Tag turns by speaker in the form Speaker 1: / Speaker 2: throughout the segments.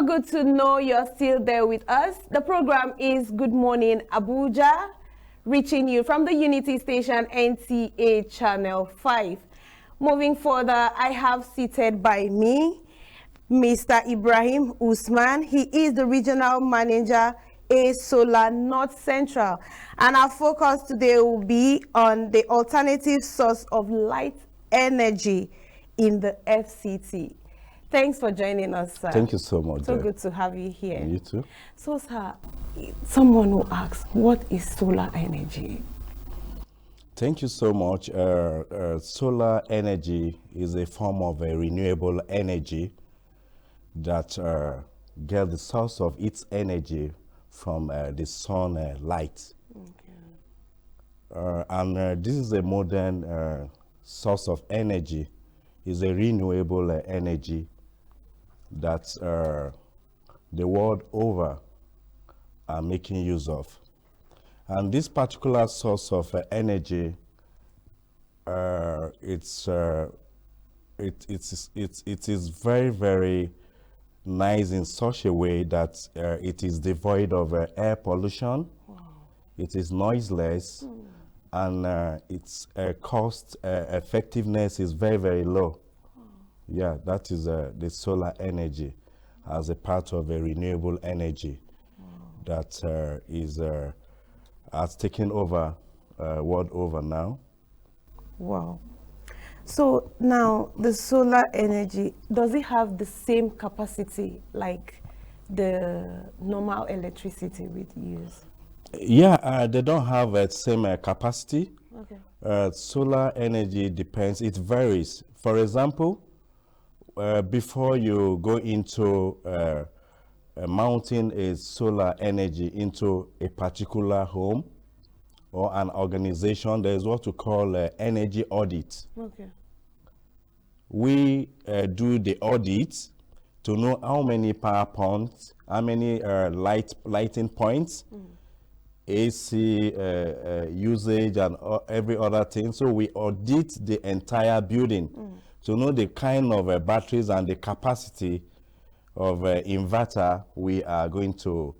Speaker 1: good to know you're still there with us. The program is Good Morning Abuja, reaching you from the Unity Station NTA Channel 5. Moving further, I have seated by me Mr. Ibrahim Usman. He is the Regional Manager, A Solar North Central. And our focus today will be on the alternative source of light energy in the FCT. Thanks for joining us, sir.
Speaker 2: Thank you so much.
Speaker 1: So good to have you here.
Speaker 2: And you too.
Speaker 1: So, sir, someone who asks, what is solar energy?
Speaker 2: Thank you so much. Solar energy is a form of a renewable energy that gets the source of its energy from the sun light. Okay. And this is a modern source of energy. It's a renewable energy that the world over are making use of. And this particular source of energy, it is very, very nice in such a way that it is devoid of air pollution. Wow. It is noiseless, and its cost effectiveness is very, very low. Yeah, that is the solar energy as a part of a renewable energy that has taken over world over now.
Speaker 1: Wow. So now the solar energy, does it have the same capacity like the normal electricity we use?
Speaker 2: Yeah, they don't have the same capacity.
Speaker 1: Okay.
Speaker 2: Solar energy depends, it varies. For example, before you go into mounting a solar energy into a particular home or an organization, there is what we call energy audit.
Speaker 1: Okay.
Speaker 2: We do the audit to know how many power points, how many lighting points, AC usage, and every other thing. So we audit the entire building to know the kind of batteries and the capacity of inverter we are going to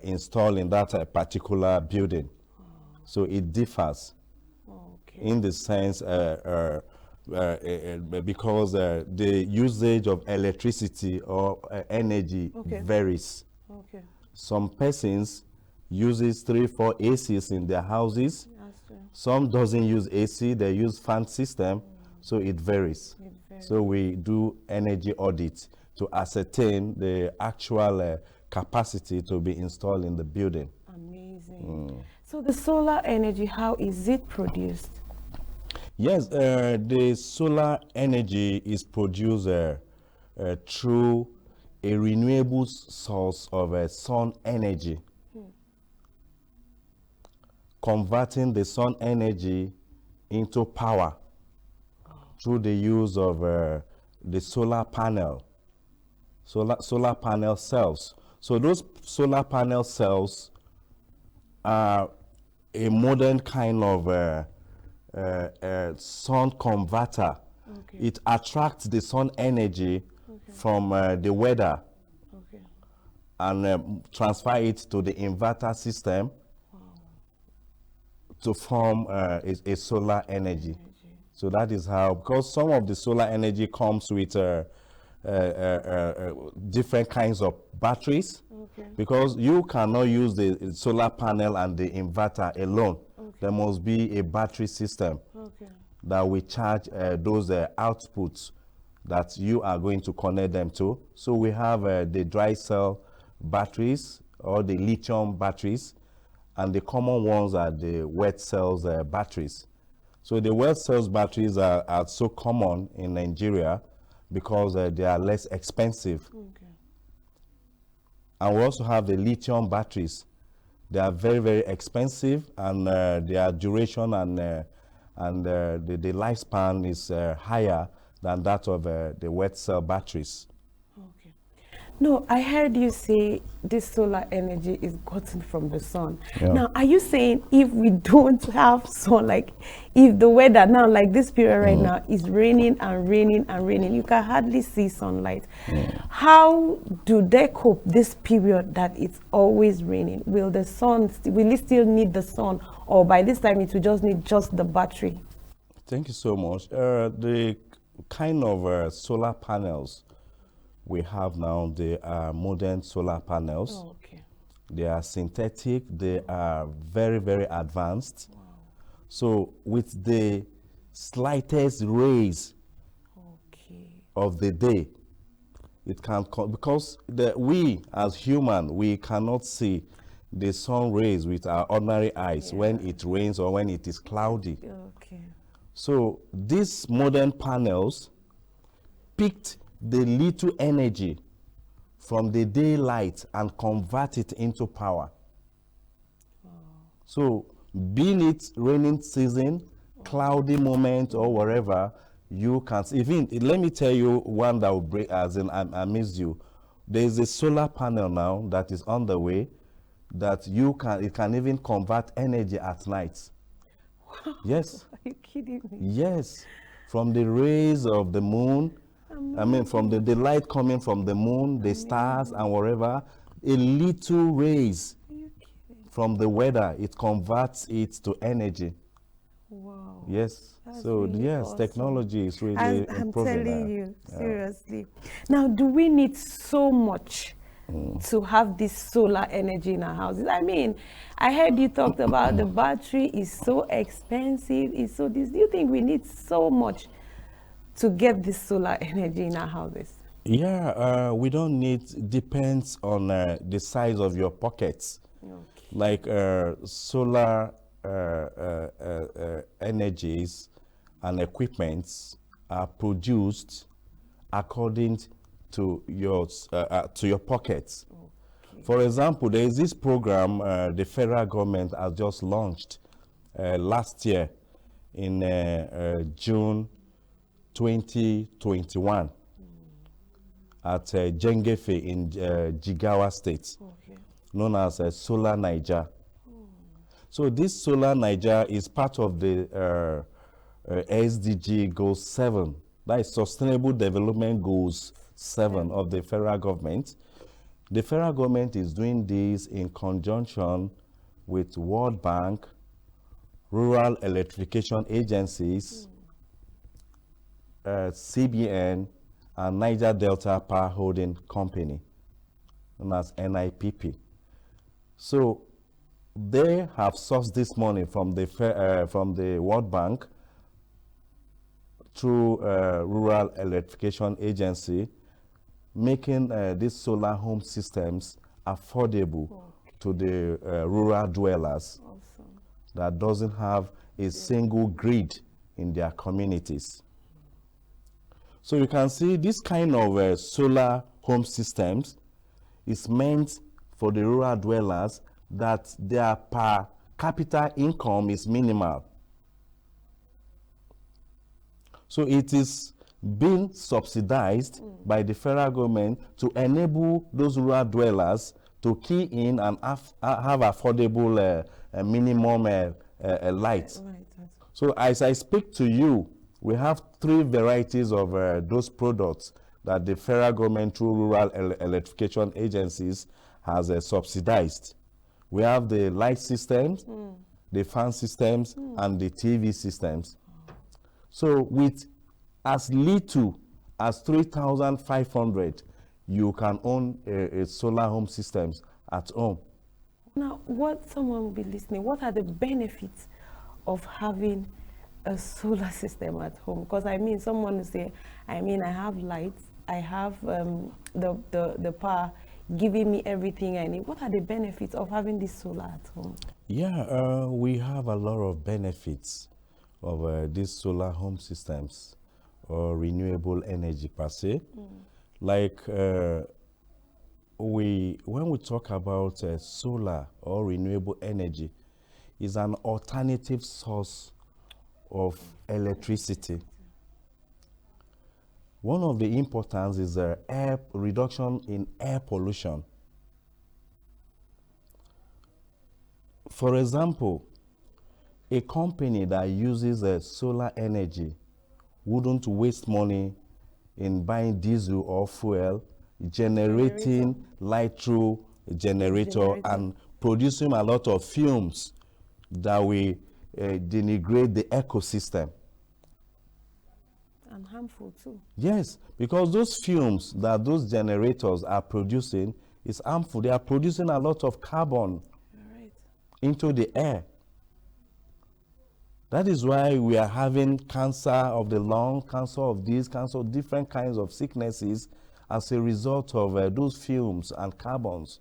Speaker 2: install in that particular building. So it differs in the sense because the usage of electricity or energy varies.
Speaker 1: Okay.
Speaker 2: Some persons uses 3-4 ACs in their houses. Some doesn't use AC, they use fan system. So it varies. So we do energy audit to ascertain the actual capacity to be installed in the building.
Speaker 1: Amazing. So the solar energy, how is it produced?
Speaker 2: Yes, the solar energy is produced through a renewable source of sun energy. Converting the sun energy into power through the use of the solar panel, solar panel cells. So those solar panel cells are a modern kind of sun converter. Okay. It attracts the sun energy from the weather and transfer it to the inverter system to form a solar energy. So that is how, because some of the solar energy comes with different kinds of batteries, because you cannot use the solar panel and the inverter alone. There must be a battery system that will charge those outputs that you are going to connect them to. So we have the dry cell batteries or the lithium batteries, and the common ones are the wet cells batteries. So the wet cells batteries are so common in Nigeria because they are less expensive. And we also have the lithium batteries. They are very, very expensive, and their duration and the lifespan is higher than that of the wet cell batteries.
Speaker 1: Okay. No, I heard you say this solar energy is gotten from the sun.
Speaker 2: Yeah.
Speaker 1: Now, are you saying if we don't have sun, like if the weather now, like this period right now, is raining and raining and raining, you can hardly see sunlight. How do they cope this period that it's always raining? Will the sun, will it still need the sun, or by this time it will just need just the battery?
Speaker 2: Thank you so much. The kind of solar panels we have now, they are modern solar panels.
Speaker 1: Oh, okay.
Speaker 2: They are synthetic, they are very, very advanced.
Speaker 1: Wow.
Speaker 2: So with the slightest rays of the day, it can, because we as human, we cannot see the sun rays with our ordinary eyes when it rains or when it is cloudy.
Speaker 1: Okay.
Speaker 2: So these modern panels picked the little energy from the daylight and convert it into power. So being it raining season, cloudy moment or whatever, you can see. Even, let me tell you one that will break, as in amaze you. There is a solar panel now that is on the way that it can even convert energy at night.
Speaker 1: Wow.
Speaker 2: Yes.
Speaker 1: Are you kidding me?
Speaker 2: Yes. From the rays of the moon, I mean, from the light coming from the moon, the stars, and whatever, a little rays from the weather, it converts it to energy.
Speaker 1: Wow.
Speaker 2: Yes.
Speaker 1: That's
Speaker 2: So,
Speaker 1: really
Speaker 2: yes,
Speaker 1: awesome.
Speaker 2: technology is really
Speaker 1: I'm
Speaker 2: improving.
Speaker 1: telling you, seriously. Now, do we need so much to have this solar energy in our houses? I mean, I heard you talked about the battery is so expensive, it's so this. Do you think we need so much to get this solar energy in our houses?
Speaker 2: Yeah, we don't need, depends on the size of your pockets.
Speaker 1: Okay.
Speaker 2: Like solar energies and equipments are produced according to your pockets. Okay. For example, there is this program the federal government has just launched last year in June 2021 at Jengefe in Jigawa State, known as Solar Niger. So this Solar Niger is part of the SDG Goals 7, that is Sustainable Development Goals 7 of the federal government. The federal government is doing this in conjunction with World Bank, rural electrification agencies, CBN, and Niger Delta Power Holding Company, known as NIPP. So they have sourced this money from the World Bank through Rural Electrification Agency, making these solar home systems affordable to the rural dwellers that doesn't have a single grid in their communities. So you can see this kind of solar home systems is meant for the rural dwellers that their per capita income is minimal. So it is being subsidized by the federal government to enable those rural dwellers to key in and have affordable minimum light. So as I speak to you, we have 3 varieties of those products that the federal government through rural electrification agencies has subsidized. We have the light systems, the fan systems, and the TV systems. So with as little as 3,500, you can own a solar home systems at home.
Speaker 1: Now, what someone will be listening, what are the benefits of having a solar system at home? Because I mean, someone will say, I mean, I have lights, I have the power giving me everything I need. What are the benefits of having this solar at home?
Speaker 2: Yeah, we have a lot of benefits of these solar home systems or renewable energy per se. Like when we talk about solar or renewable energy, is an alternative source of electricity. One of the importance is air reduction in air pollution. For example, a company that uses solar energy wouldn't waste money in buying diesel or fuel, generating light through generator and producing a lot of fumes that will denigrate the ecosystem.
Speaker 1: And harmful too.
Speaker 2: Yes, because those fumes that those generators are producing is harmful. They are producing a lot of carbon into the air. That is why we are having cancer of the lung, cancer of this, cancer of different kinds of sicknesses as a result of those fumes and carbons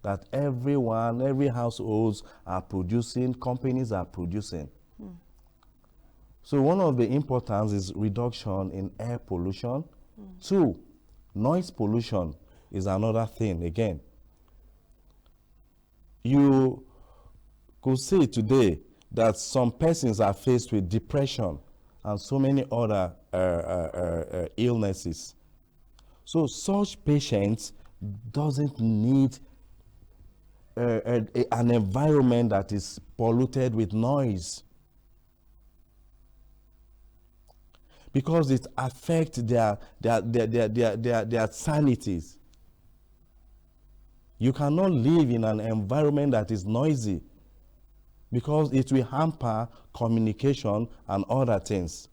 Speaker 2: that everyone, every households are producing, companies are producing. So one of the importance is reduction in air pollution. 2, noise pollution is another thing again. You could see today that some persons are faced with depression and so many other illnesses. So such patients doesn't need an environment that is polluted with noise, because it affects their sanities. You cannot live in an environment that is noisy because it will hamper communication and other things.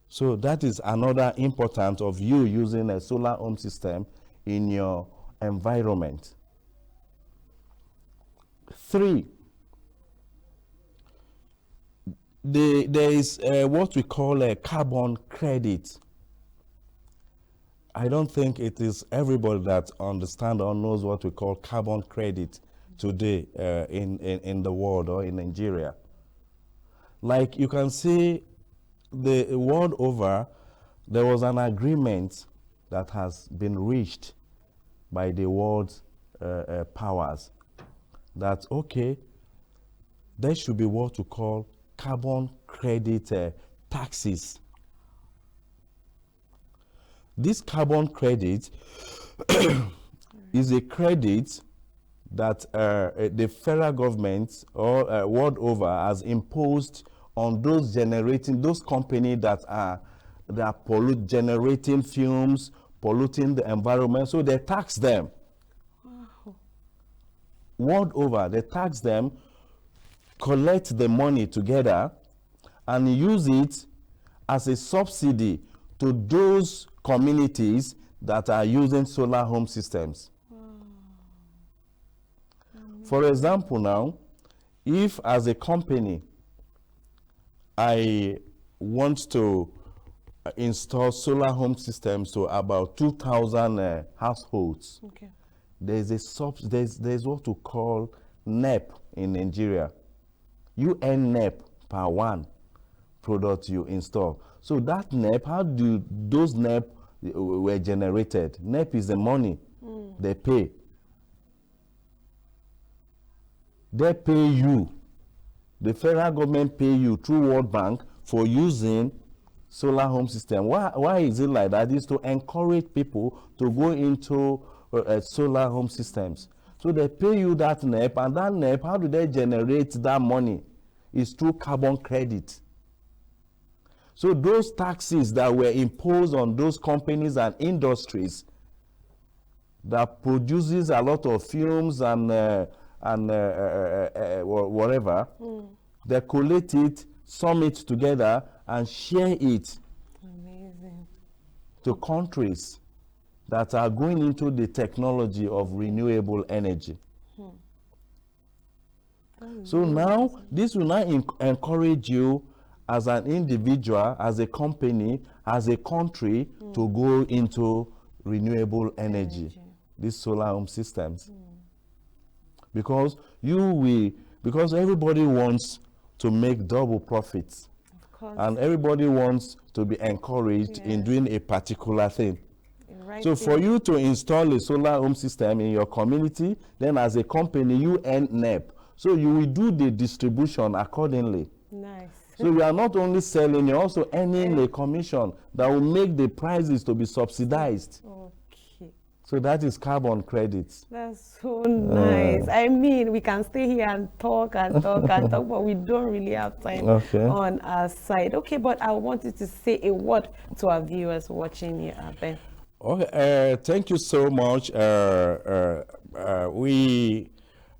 Speaker 2: So that is another importance of you using a solar home system in your environment. 3, there is what we call a carbon credit. I don't think it is everybody that understands or knows what we call carbon credit today in the world or in Nigeria. Like you can see, the world over, there was an agreement that has been reached by the world powers that, okay, there should be what we call carbon credit taxes. This carbon credit is a credit that the federal government or world over has imposed on those companies that are generating fumes, polluting the environment. So they tax them. Wow. World over, they tax them, collect the money together, and use it as a subsidy to those communities that are using solar home systems. Wow. For example, now, if as a company I want to install solar home systems to about 2,000 households, okay, there's what we call NEP in Nigeria. You earn NEP per one product you install. So that NEP, how do those NEP were generated? NEP is the money they pay. They pay you. The federal government pay you through World Bank for using solar home system. Why is it like that? It's to encourage people to go into solar home systems. So they pay you that NEP, and that NEP, how do they generate that money? It's through carbon credit. So those taxes that were imposed on those companies and industries that produces a lot of fumes and whatever, they collect it, sum it together, and share it. Amazing. To countries that are going into the technology of renewable energy. So now, this will now encourage you as an individual, as a company, as a country, to go into renewable energy, these solar home systems. Because because everybody wants to make double profits. Of course. And everybody wants to be encouraged in doing a particular thing. Right. So for you to install a solar home system in your community, then as a company, you earn NEP. So you will do the distribution accordingly.
Speaker 1: Nice.
Speaker 2: So you are not only selling, you're also earning a commission that will make the prices to be subsidized.
Speaker 1: Okay.
Speaker 2: So that is carbon credits.
Speaker 1: That's so nice. I mean, we can stay here and talk and talk and talk, but we don't really have time on our side. Okay, but I wanted to say a word to our viewers watching here, Ben.
Speaker 2: Okay, thank you so much. We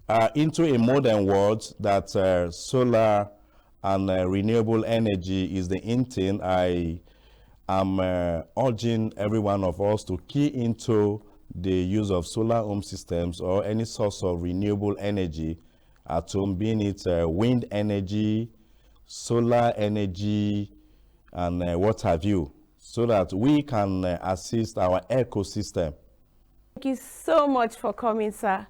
Speaker 2: are into a modern world that solar and renewable energy is the in thing. I am urging every one of us to key into the use of solar home systems or any source of renewable energy at home, being it wind energy, solar energy, and what have you, so that we can assist our ecosystem.
Speaker 1: Thank you so much for coming, sir.